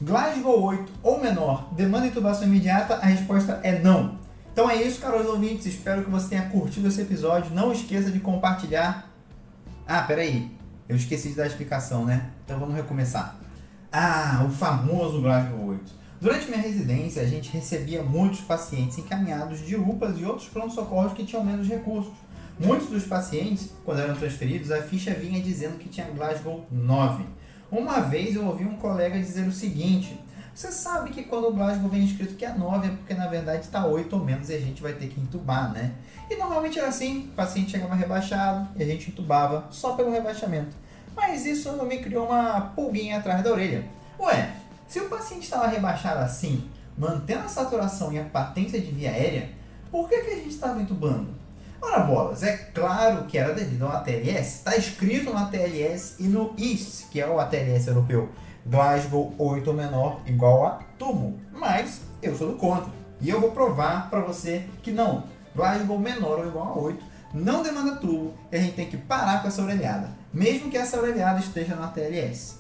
Glasgow 8 ou menor, demanda intubação imediata? A resposta é não. Então é isso, caros ouvintes. Espero que você tenha curtido esse episódio. Não esqueça de compartilhar. Ah, peraí. Eu esqueci de dar a explicação, né? Então vamos recomeçar. Ah, o famoso Glasgow 8. Durante minha residência, a gente recebia muitos pacientes encaminhados de UPAs e outros pronto-socorros que tinham menos recursos. Muitos dos pacientes, quando eram transferidos, a ficha vinha dizendo que tinha Glasgow 9. Uma vez eu ouvi um colega dizer o seguinte: você sabe que quando o Glasgow vem escrito que é 9 é porque na verdade está 8 ou menos e a gente vai ter que entubar, né? E normalmente era assim, o paciente chegava rebaixado e a gente entubava só pelo rebaixamento. Mas isso me criou uma pulguinha atrás da orelha. Ué, se o paciente estava rebaixado assim, mantendo a saturação e a patência de via aérea, por que a gente estava entubando? Ora bolas, é claro que era devido ao ATLS. Está escrito no ATLS e no IST, que é o ATLS europeu, Glasgow 8 ou menor igual a tubo. Mas eu sou do contra. E eu vou provar para você que não. Glasgow menor ou igual a 8 não demanda tubo e a gente tem que parar com essa orelhada, mesmo que essa orelhada esteja no ATLS.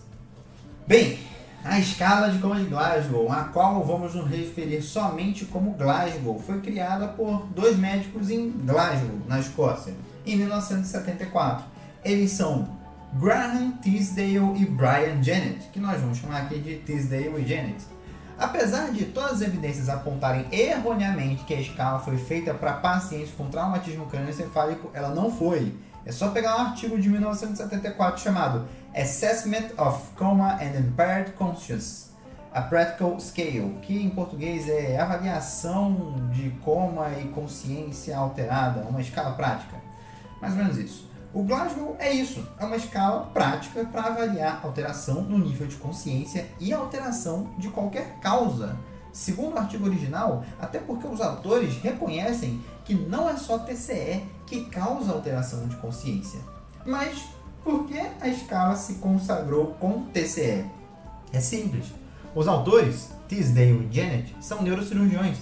Bem, a escala de coma de Glasgow, a qual vamos nos referir somente como Glasgow, foi criada por dois médicos em Glasgow, na Escócia, em 1974. Eles são Graham Teasdale e Brian Jennett, que nós vamos chamar aqui de Teasdale e Jennett. Apesar de todas as evidências apontarem erroneamente que a escala foi feita para pacientes com traumatismo crânioencefálico, ela não foi. É só pegar um artigo de 1974 chamado Assessment of Coma and Impaired Consciousness, a Practical Scale, que em português é avaliação de coma e consciência alterada, uma escala prática. Mais ou menos isso. O Glasgow é isso, é uma escala prática para avaliar alteração no nível de consciência e alteração de qualquer causa. Segundo o artigo original, até porque os autores reconhecem que não é só TCE que causa alteração de consciência. Mas por que a escala se consagrou com TCE? É simples. Os autores, Teasdale e Jennett, são neurocirurgiões,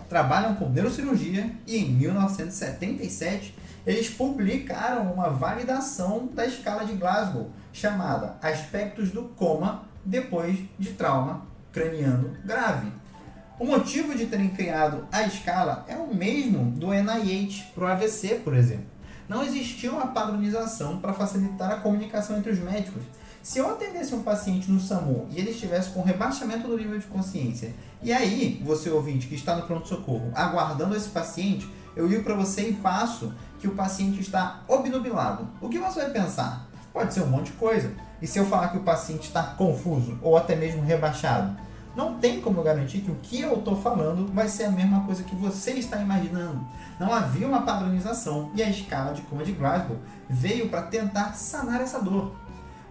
trabalham com neurocirurgia e em 1977 eles publicaram uma validação da escala de Glasgow chamada Aspectos do Coma depois de trauma craniano grave. O motivo de terem criado a escala é o mesmo do NIH para o AVC, por exemplo. Não existia uma padronização para facilitar a comunicação entre os médicos. Se eu atendesse um paciente no SAMU e ele estivesse com rebaixamento do nível de consciência, e aí, você ouvinte que está no pronto-socorro, aguardando esse paciente, eu ligo para você e passo que o paciente está obnubilado. O que você vai pensar? Pode ser um monte de coisa. E se eu falar que o paciente está confuso ou até mesmo rebaixado? Não tem como eu garantir que o que eu estou falando vai ser a mesma coisa que você está imaginando. Não havia uma padronização e a escala de coma de Glasgow veio para tentar sanar essa dor.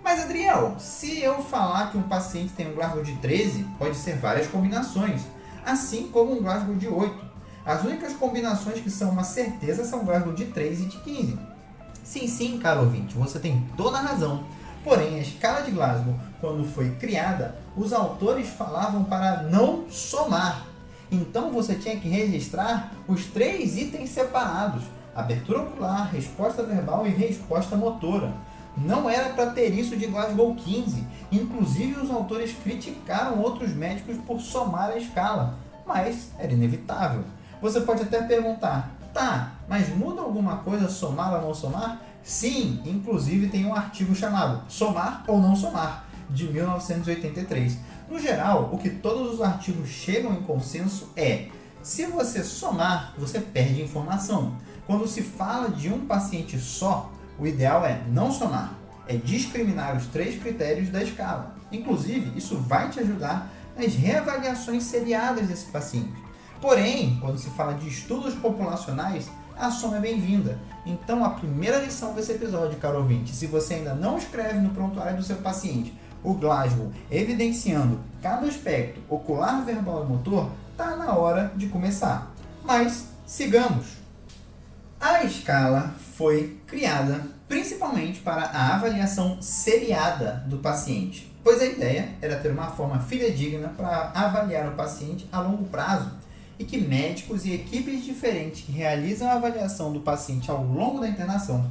Mas Adriel, se eu falar que um paciente tem um Glasgow de 13, pode ser várias combinações, assim como um Glasgow de 8. As únicas combinações que são uma certeza são Glasgow de 3 e de 15. Sim, caro ouvinte, você tem toda a razão. Porém, a escala de Glasgow, quando foi criada, os autores falavam para não somar. Então você tinha que registrar os 3 itens separados: abertura ocular, resposta verbal e resposta motora. Não era para ter isso de Glasgow 15. Inclusive, os autores criticaram outros médicos por somar a escala, mas era inevitável. Você pode até perguntar: tá, mas muda alguma coisa somar ou não somar? Sim, inclusive tem um artigo chamado Somar ou Não Somar, de 1983. No geral, o que todos os artigos chegam em consenso é: se você somar, você perde informação. Quando se fala de um paciente só, o ideal é não somar, é discriminar os 3 critérios da escala. Inclusive, isso vai te ajudar nas reavaliações seriadas desse paciente. Porém, quando se fala de estudos populacionais, a soma é bem-vinda. Então, a primeira lição desse episódio, caro ouvinte, se você ainda não escreve no prontuário do seu paciente o Glasgow evidenciando cada aspecto ocular, verbal e motor, está na hora de começar. Mas, sigamos! A escala foi criada principalmente para a avaliação seriada do paciente, pois a ideia era ter uma forma fidedigna para avaliar o paciente a longo prazo e que médicos e equipes diferentes que realizam a avaliação do paciente ao longo da internação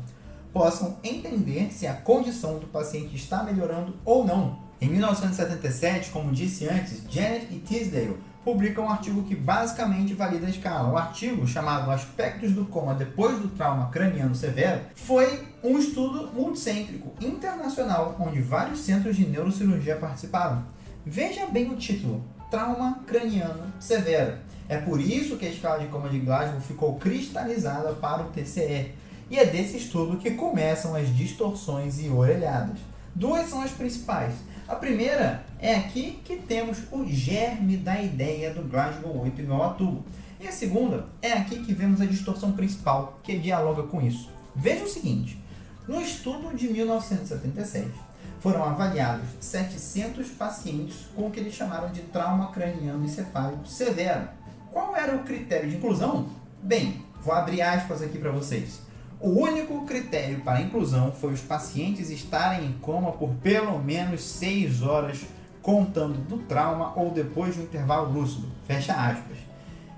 possam entender se a condição do paciente está melhorando ou não. Em 1977, como disse antes, Janet e Tisdale publicam um artigo que basicamente valida a escala. O artigo, chamado Aspectos do Coma Depois do Trauma Craniano Severo, foi um estudo multicêntrico internacional, onde vários centros de neurocirurgia participaram. Veja bem o título, Trauma Craniano Severo. É por isso que a escala de coma de Glasgow ficou cristalizada para o TCE. E é desse estudo que começam as distorções e orelhadas. Duas são as principais. A primeira é aqui que temos o germe da ideia do Glasgow 8 igual a tubo. E a segunda é aqui que vemos a distorção principal, que dialoga com isso. Veja o seguinte, no estudo de 1977, foram avaliados 700 pacientes com o que eles chamaram de trauma craniano encefálico severo. Qual era o critério de inclusão? Bem, vou abrir aspas aqui para vocês. O único critério para a inclusão foi os pacientes estarem em coma por pelo menos 6 horas, contando do trauma ou depois do intervalo lúcido. Fecha aspas.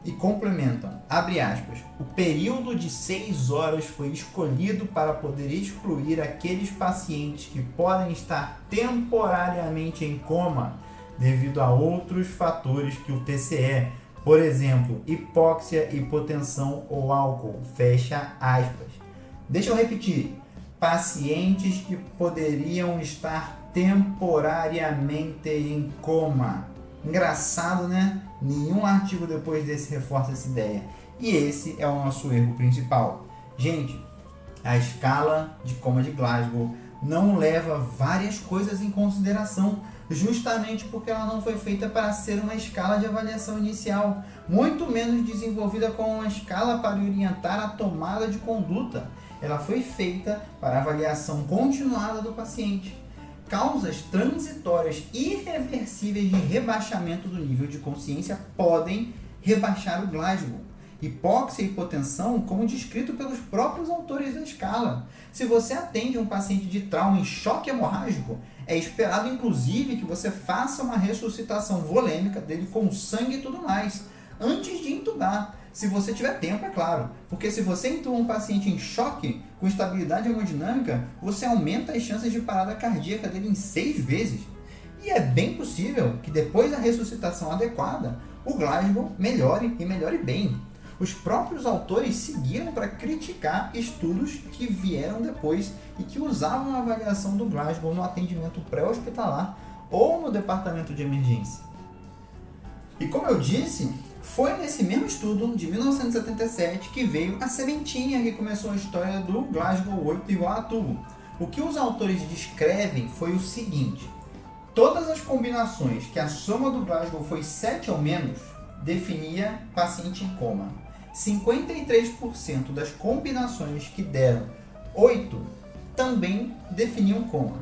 E complementam, abre aspas, o período de 6 horas foi escolhido para poder excluir aqueles pacientes que podem estar temporariamente em coma devido a outros fatores que o TCE, por exemplo, hipóxia, hipotensão ou álcool. Fecha aspas. Deixa eu repetir, pacientes que poderiam estar temporariamente em coma. Engraçado, né? Nenhum artigo depois desse reforça essa ideia. E esse é o nosso erro principal. Gente, a escala de coma de Glasgow não leva várias coisas em consideração, justamente porque ela não foi feita para ser uma escala de avaliação inicial, muito menos desenvolvida como uma escala para orientar a tomada de conduta. Ela foi feita para avaliação continuada do paciente. Causas transitórias irreversíveis de rebaixamento do nível de consciência podem rebaixar o Glasgow. Hipóxia e hipotensão, como descrito pelos próprios autores da escala. Se você atende um paciente de trauma em choque hemorrágico, é esperado inclusive que você faça uma ressuscitação volêmica dele com sangue e tudo mais, antes de intubar. Se você tiver tempo, é claro. Porque se você intuba um paciente em choque, com estabilidade hemodinâmica, você aumenta as chances de parada cardíaca dele em 6 vezes. E é bem possível que depois da ressuscitação adequada, o Glasgow melhore e melhore bem. Os próprios autores seguiram para criticar estudos que vieram depois e que usavam a avaliação do Glasgow no atendimento pré-hospitalar ou no departamento de emergência. E como eu disse, foi nesse mesmo estudo de 1977 que veio a sementinha que começou a história do Glasgow 8 igual a tubo. O que os autores descrevem foi o seguinte: todas as combinações que a soma do Glasgow foi 7 ou menos definia paciente em coma. 53% das combinações que deram 8 também definiam coma.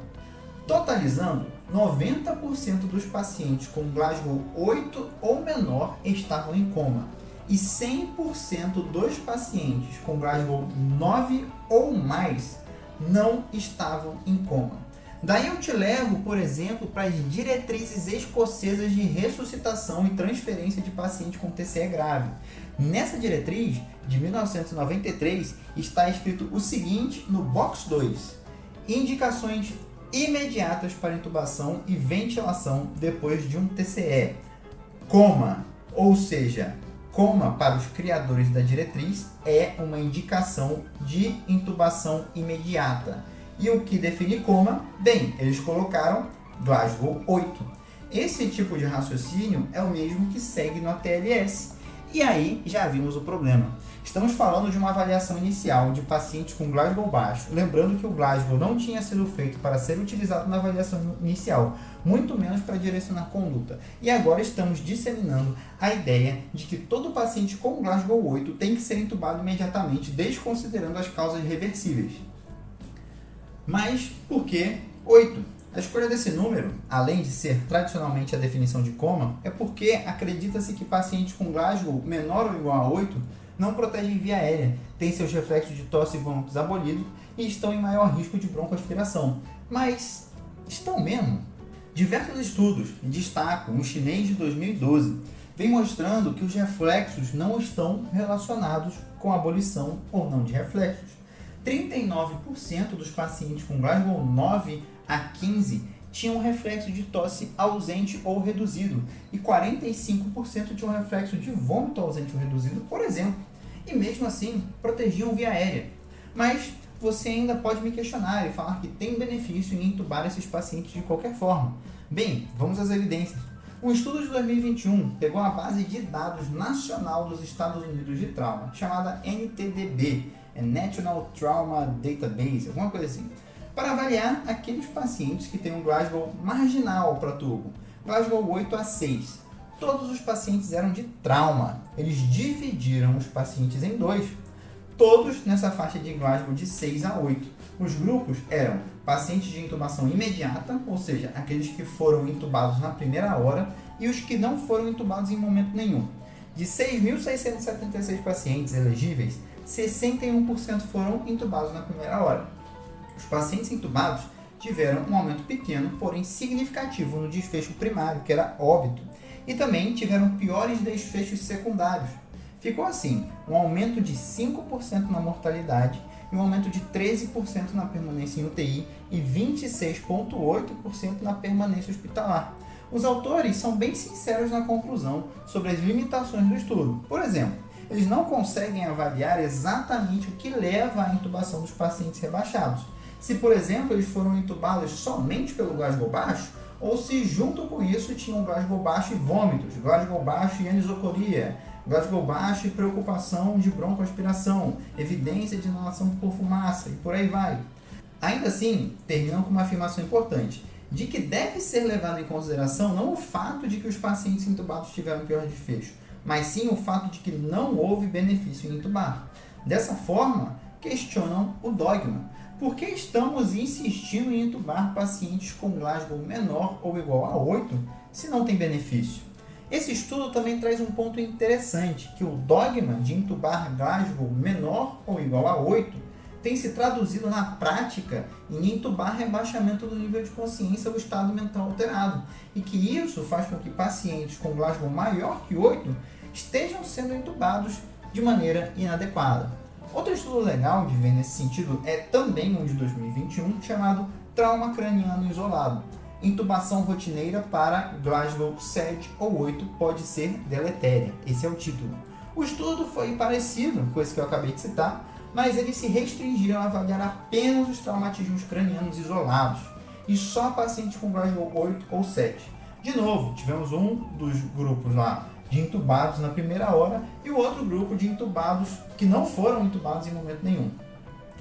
Totalizando, 90% dos pacientes com Glasgow 8 ou menor estavam em coma e 100% dos pacientes com Glasgow 9 ou mais não estavam em coma. Daí eu te levo, por exemplo, para as diretrizes escocesas de ressuscitação e transferência de paciente com TCE grave. Nessa diretriz, de 1993, está escrito o seguinte no box 2: indicações imediatas para intubação e ventilação depois de um TCE. Coma, ou seja, coma para os criadores da diretriz é uma indicação de intubação imediata. E o que define coma? Bem, eles colocaram Glasgow 8. Esse tipo de raciocínio é o mesmo que segue no ATLS. E aí já vimos o problema. Estamos falando de uma avaliação inicial de pacientes com Glasgow baixo. Lembrando que o Glasgow não tinha sido feito para ser utilizado na avaliação inicial, muito menos para direcionar conduta. E agora estamos disseminando a ideia de que todo paciente com Glasgow 8 tem que ser intubado imediatamente, desconsiderando as causas reversíveis. Mas por que 8? A escolha desse número, além de ser tradicionalmente a definição de coma, é porque acredita-se que pacientes com Glasgow menor ou igual a 8 não protegem via aérea, têm seus reflexos de tosse e vômitos abolidos e estão em maior risco de broncoaspiração. Mas estão mesmo? Diversos estudos, em destaque um chinês de 2012, vem mostrando que os reflexos não estão relacionados com a abolição ou não de reflexos. 39% dos pacientes com Glasgow 9 a 15 tinham um reflexo de tosse ausente ou reduzido e 45% tinham um reflexo de vômito ausente ou reduzido, por exemplo. E mesmo assim, protegiam via aérea. Mas você ainda pode me questionar e falar que tem benefício em intubar esses pacientes de qualquer forma. Bem, vamos às evidências. Um estudo de 2021 pegou a base de dados nacional dos Estados Unidos de trauma, chamada NTDB, National Trauma Database, alguma coisa assim, para avaliar aqueles pacientes que têm um Glasgow marginal para tubo, Glasgow 8 a 6. Todos os pacientes eram de trauma. Eles dividiram os pacientes em dois, todos nessa faixa de Glasgow de 6 a 8. Os grupos eram pacientes de intubação imediata, ou seja, aqueles que foram intubados na primeira hora, e os que não foram intubados em momento nenhum. De 6.676 pacientes elegíveis, 61% foram intubados na primeira hora. Os pacientes intubados tiveram um aumento pequeno, porém significativo no desfecho primário, que era óbito, e também tiveram piores desfechos secundários. Ficou assim, um aumento de 5% na mortalidade e um aumento de 13% na permanência em UTI e 26,8% na permanência hospitalar. Os autores são bem sinceros na conclusão sobre as limitações do estudo. Por exemplo, eles não conseguem avaliar exatamente o que leva à intubação dos pacientes rebaixados. Se, por exemplo, eles foram intubados somente pelo Glasgow baixo, ou se junto com isso tinham Glasgow baixo e vômitos, Glasgow baixo e anisocoria, Glasgow baixo e preocupação de broncoaspiração, evidência de inalação por fumaça e por aí vai. Ainda assim, terminam com uma afirmação importante, de que deve ser levado em consideração não o fato de que os pacientes intubados tiveram pior desfecho, mas sim o fato de que não houve benefício em intubar. Dessa forma, questionam o dogma. Por que estamos insistindo em intubar pacientes com Glasgow menor ou igual a 8 se não tem benefício? Esse estudo também traz um ponto interessante, que o dogma de intubar Glasgow menor ou igual a 8 tem se traduzido na prática em intubar rebaixamento do nível de consciência ou estado mental alterado, e que isso faz com que pacientes com Glasgow maior que 8 estejam sendo intubados de maneira inadequada. Outro estudo legal de ver nesse sentido é também um de 2021, chamado Trauma Craniano Isolado. Intubação rotineira para Glasgow 7 ou 8 pode ser deletéria. Esse é o título. O estudo foi parecido com esse que eu acabei de citar, mas eles se restringiram a avaliar apenas os traumatismos cranianos isolados e só pacientes com Glasgow 8 ou 7. De novo, tivemos um dos grupos lá de intubados na primeira hora e o outro grupo de intubados que não foram intubados em momento nenhum.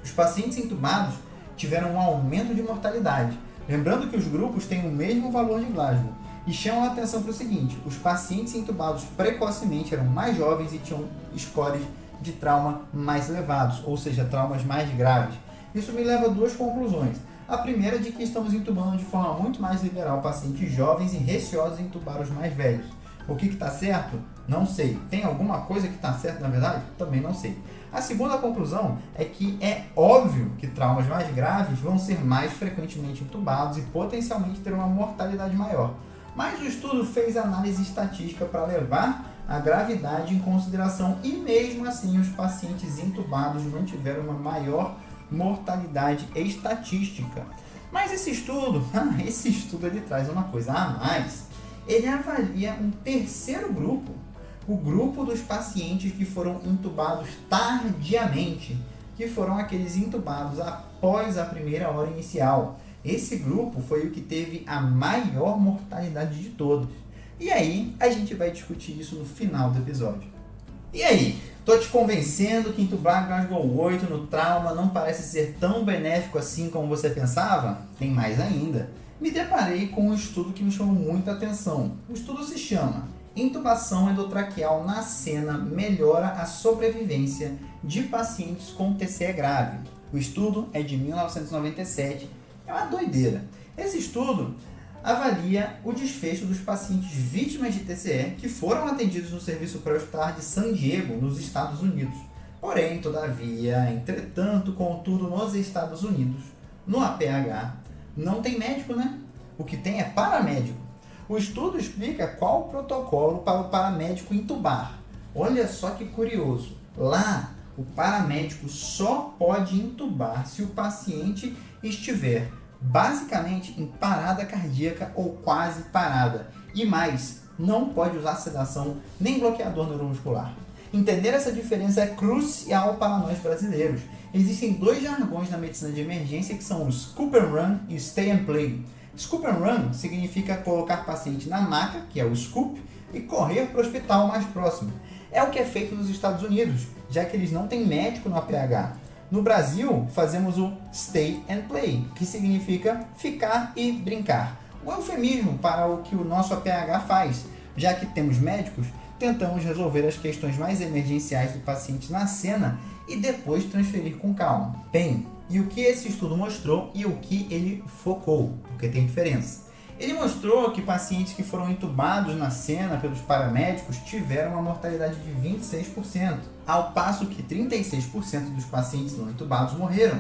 Os pacientes intubados tiveram um aumento de mortalidade, lembrando que os grupos têm o mesmo valor de Glasgow, e chamam a atenção para o seguinte: os pacientes intubados precocemente eram mais jovens e tinham scores de trauma mais elevados, ou seja, traumas mais graves. Isso me leva a duas conclusões. A primeira é de que estamos intubando de forma muito mais liberal pacientes jovens e receosos em intubar os mais velhos. O que está certo? Não sei. Tem alguma coisa que está certa na verdade? Também não sei. A segunda conclusão é que é óbvio que traumas mais graves vão ser mais frequentemente intubados e potencialmente ter uma mortalidade maior. Mas o estudo fez análise estatística para levar a gravidade em consideração e mesmo assim os pacientes intubados mantiveram uma maior mortalidade estatística. Mas esse estudo ele traz uma coisa a mais. Ele avalia um terceiro grupo, o grupo dos pacientes que foram intubados tardiamente, que foram aqueles intubados após a primeira hora inicial. Esse grupo foi o que teve a maior mortalidade de todos. E aí, a gente vai discutir isso no final do episódio. E aí, tô te convencendo que intubar Glasgow 8 no trauma não parece ser tão benéfico assim como você pensava? Tem mais ainda. Me deparei com um estudo que me chamou muita atenção. O estudo se chama Intubação endotraqueal na cena melhora a sobrevivência de pacientes com TCE grave. O estudo é de 1997. É uma doideira. Esse estudo avalia o desfecho dos pacientes vítimas de TCE que foram atendidos no Serviço Pré-Hospitalar de San Diego, nos Estados Unidos. Porém, todavia, entretanto, contudo, nos Estados Unidos, no APH, não tem médico, né? O que tem é paramédico. O estudo explica qual o protocolo para o paramédico intubar. Olha só que curioso. Lá, o paramédico só pode intubar se o paciente estiver basicamente em parada cardíaca ou quase parada. E mais, não pode usar sedação nem bloqueador neuromuscular. Entender essa diferença é crucial para nós brasileiros. Existem dois jargões na medicina de emergência que são o Scoop and Run e Stay and Play. Scoop and Run significa colocar o paciente na maca, que é o scoop, e correr para o hospital mais próximo. É o que é feito nos Estados Unidos, já que eles não têm médico no APH. No Brasil, fazemos o Stay and Play, que significa ficar e brincar. Um eufemismo para o que o nosso APH faz, já que temos médicos, tentamos resolver as questões mais emergenciais do paciente na cena e depois transferir com calma. Bem, e o que esse estudo mostrou e o que ele focou, porque tem diferença. Ele mostrou que pacientes que foram entubados na cena pelos paramédicos tiveram uma mortalidade de 26%, ao passo que 36% dos pacientes não entubados morreram.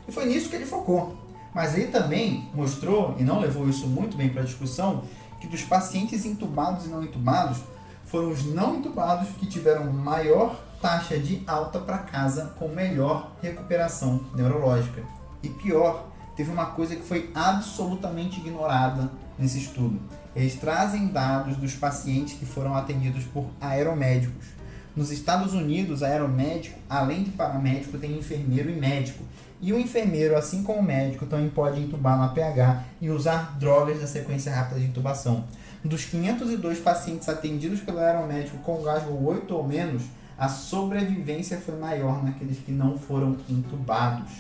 E foi nisso que ele focou. Mas ele também mostrou, e não levou isso muito bem para a discussão, que dos pacientes entubados e não entubados, foram os não entubados que tiveram maior taxa de alta para casa com melhor recuperação neurológica. E pior, teve uma coisa que foi absolutamente ignorada nesse estudo. Eles trazem dados dos pacientes que foram atendidos por aeromédicos. Nos Estados Unidos, aeromédico, além de paramédico, tem enfermeiro e médico. E o enfermeiro, assim como o médico, também pode intubar no APH e usar drogas da sequência rápida de intubação. Dos 502 pacientes atendidos pelo aeromédico com Glasgow 8 ou menos, a sobrevivência foi maior naqueles que não foram intubados.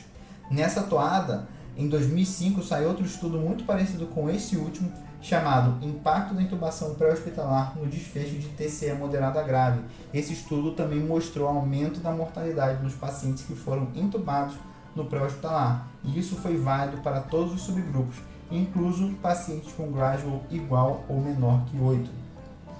Nessa toada, em 2005, saiu outro estudo muito parecido com esse último, chamado Impacto da Intubação Pré-Hospitalar no Desfecho de TCE Moderada Grave. Esse estudo também mostrou aumento da mortalidade nos pacientes que foram intubados no pré-hospitalar. E isso foi válido para todos os subgrupos, incluso pacientes com Glasgow igual ou menor que 8.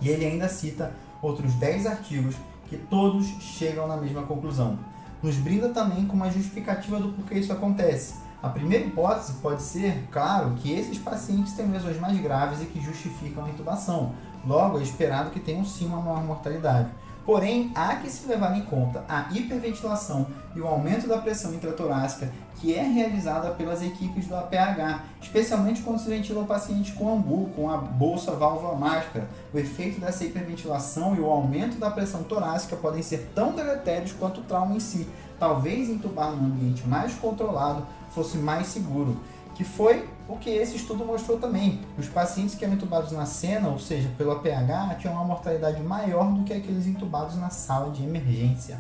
E ele ainda cita outros 10 artigos que todos chegam na mesma conclusão. Nos brinda também com uma justificativa do porquê isso acontece. A primeira hipótese pode ser, claro, que esses pacientes têm lesões mais graves e que justificam a intubação. Logo, é esperado que tenham sim uma maior mortalidade. Porém, há que se levar em conta a hiperventilação e o aumento da pressão intratorácica que é realizada pelas equipes do APH, especialmente quando se ventila o paciente com AMBU, com a bolsa válvula máscara. O efeito dessa hiperventilação e o aumento da pressão torácica podem ser tão deletérios quanto o trauma em si. Talvez intubar num ambiente mais controlado fosse mais seguro, que foi o que esse estudo mostrou também. Os pacientes que eram intubados na cena, ou seja, pelo APH, tinham uma mortalidade maior do que aqueles intubados na sala de emergência.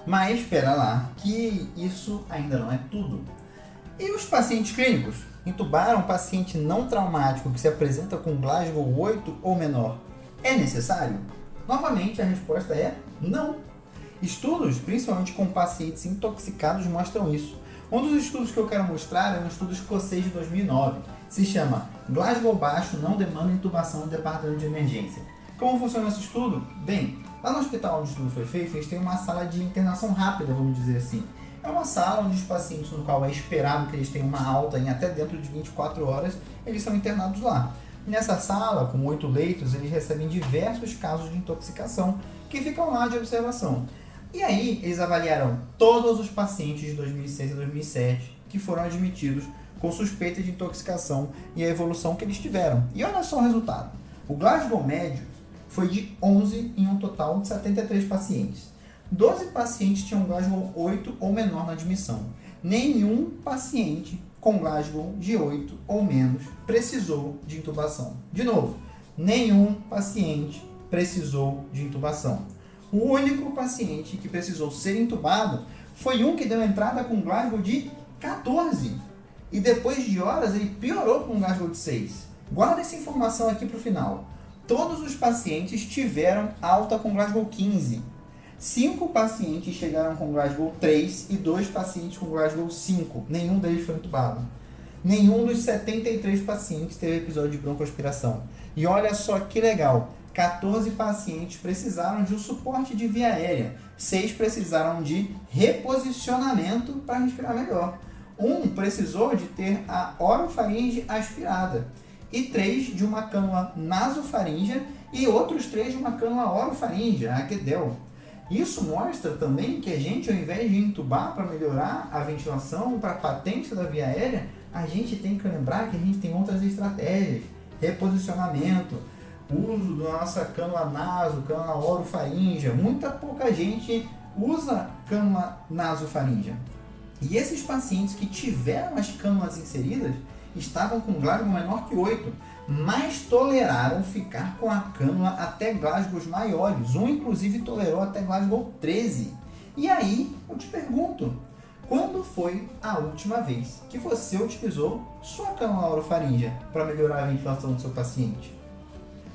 Mas espera lá, que isso ainda não é tudo. E os pacientes clínicos? Intubar um paciente não traumático que se apresenta com Glasgow 8 ou menor é necessário? Novamente, a resposta é não. Estudos, principalmente com pacientes intoxicados, mostram isso. Um dos estudos que eu quero mostrar é um estudo escocês de 2009. Se chama Glasgow baixo não demanda intubação no departamento de emergência. Como funciona esse estudo? Bem, lá no hospital onde o estudo foi feito, eles têm uma sala de internação rápida, vamos dizer assim. É uma sala onde os pacientes, no qual é esperado que eles tenham uma alta em até dentro de 24 horas, eles são internados lá. Nessa sala, com 8 leitos, eles recebem diversos casos de intoxicação que ficam lá de observação. E aí, eles avaliaram todos os pacientes de 2006 e 2007 que foram admitidos com suspeita de intoxicação e a evolução que eles tiveram. E olha só o resultado. O Glasgow médio foi de 11 em um total de 73 pacientes. 12 pacientes tinham Glasgow 8 ou menor na admissão. Nenhum paciente com Glasgow de 8 ou menos precisou de intubação. De novo, nenhum paciente precisou de intubação. O único paciente que precisou ser intubado foi um que deu entrada com Glasgow de 14. E depois de horas ele piorou com um Glasgow de 6. Guarda essa informação aqui para o final. Todos os pacientes tiveram alta com Glasgow 15. 5 pacientes chegaram com Glasgow 3 e 2 pacientes com Glasgow 5. Nenhum deles foi intubado. Nenhum dos 73 pacientes teve episódio de broncoaspiração. E olha só que legal. 14 pacientes precisaram de um suporte de via aérea, 6 precisaram de reposicionamento para respirar melhor, 1 precisou de ter a orofaringe aspirada, e 3 de uma cânula nasofaríngea e outros 3 de uma cânula orofaríngea, a Guedel. Isso mostra também que a gente, ao invés de intubar para melhorar a ventilação, para a patente da via aérea, a gente tem que lembrar que a gente tem outras estratégias, reposicionamento, uso da nossa cânula naso, cânula orofaríngea. Muita pouca gente usa cânula nasofaríngea. E esses pacientes que tiveram as cânulas inseridas estavam com Glasgow menor que 8, mas toleraram ficar com a cânula até Glasgows maiores. Um, inclusive, tolerou até Glasgow 13. E aí, eu te pergunto, quando foi a última vez que você utilizou sua cânula orofaríngea para melhorar a ventilação do seu paciente?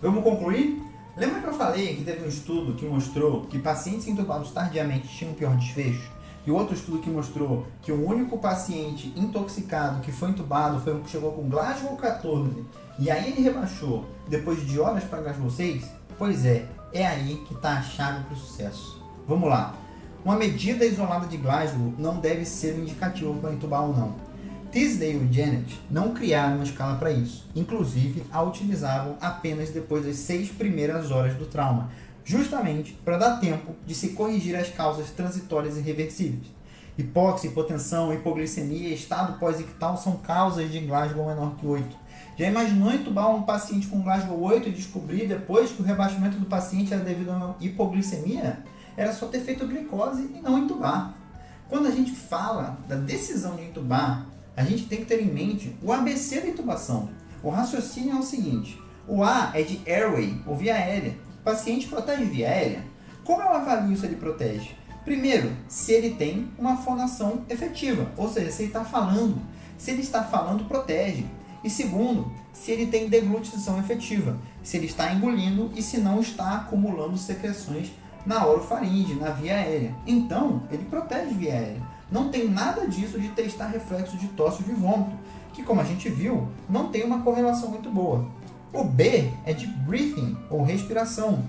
Vamos concluir? Lembra que eu falei que teve um estudo que mostrou que pacientes intubados tardiamente tinham um pior desfecho? E outro estudo que mostrou que o único paciente intoxicado que foi intubado foi um que chegou com Glasgow 14 e aí ele rebaixou depois de horas para Glasgow 6? Pois é aí que está a chave para o sucesso. Vamos lá. Uma medida isolada de Glasgow não deve ser um indicativo para intubar ou não. Tisdale e Janet não criaram uma escala para isso. Inclusive, a utilizavam apenas depois das 6 primeiras horas do trauma, justamente para dar tempo de se corrigir as causas transitórias irreversíveis. Hipóxia, hipotensão, hipoglicemia e estado pós-ictal são causas de Glasgow menor que 8. Já imaginou intubar um paciente com Glasgow 8 e descobrir depois que o rebaixamento do paciente era devido a uma hipoglicemia? Era só ter feito glicose e não intubar. Quando a gente fala da decisão de intubar, a gente tem que ter em mente o ABC da intubação. O raciocínio é o seguinte: o A é de airway, ou via aérea. O paciente protege via aérea? Como eu avalio se ele protege? Primeiro, se ele tem uma fonação efetiva, ou seja, se ele está falando. Se ele está falando, protege. E segundo, se ele tem deglutição efetiva, se ele está engolindo e se não está acumulando secreções na orofaringe, na via aérea. Então, ele protege via aérea. Não tem nada disso de testar reflexo de tosse ou de vômito, que, como a gente viu, não tem uma correlação muito boa. O B é de breathing, ou respiração.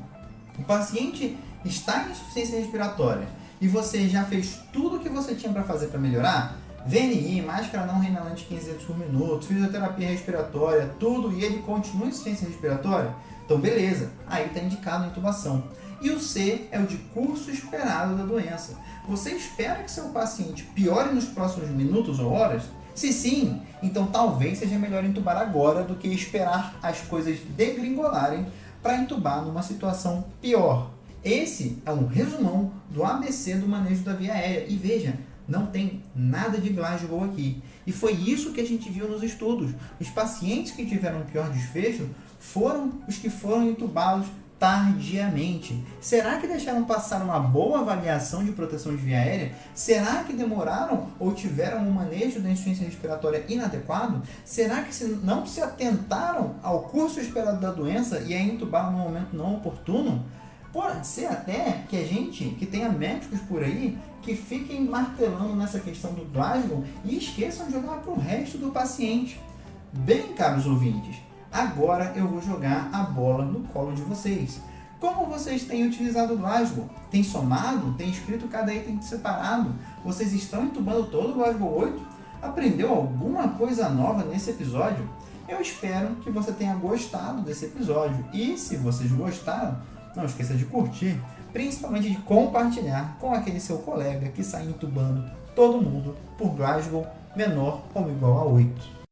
O paciente está em insuficiência respiratória e você já fez tudo o que você tinha para fazer para melhorar? VNI, máscara não reinalante 15 litros por minuto, fisioterapia respiratória, tudo, e ele continua em insuficiência respiratória? Então beleza, aí está indicado a intubação. E o C é o de curso esperado da doença. Você espera que seu paciente piore nos próximos minutos ou horas? Se sim, então talvez seja melhor intubar agora do que esperar as coisas degringolarem para intubar numa situação pior. Esse é um resumão do ABC do manejo da via aérea. E veja, não tem nada de Glasgow aqui. E foi isso que a gente viu nos estudos. Os pacientes que tiveram pior desfecho foram os que foram intubados tardiamente. Será que deixaram passar uma boa avaliação de proteção de via aérea? Será que demoraram ou tiveram um manejo da insuficiência respiratória inadequado? Será que não se atentaram ao curso esperado da doença e a intubaram no momento não oportuno? Pode ser até que a gente, que tenha médicos por aí, que fiquem martelando nessa questão do Glasgow e esqueçam de olhar para o resto do paciente. Bem, caros ouvintes, agora eu vou jogar a bola no colo de vocês. Como vocês têm utilizado o Glasgow? Tem somado? Tem escrito cada item separado? Vocês estão intubando todo o Glasgow 8? Aprendeu alguma coisa nova nesse episódio? Eu espero que você tenha gostado desse episódio. E se vocês gostaram, não esqueça de curtir, principalmente de compartilhar com aquele seu colega que sai intubando todo mundo por Glasgow menor ou igual a 8.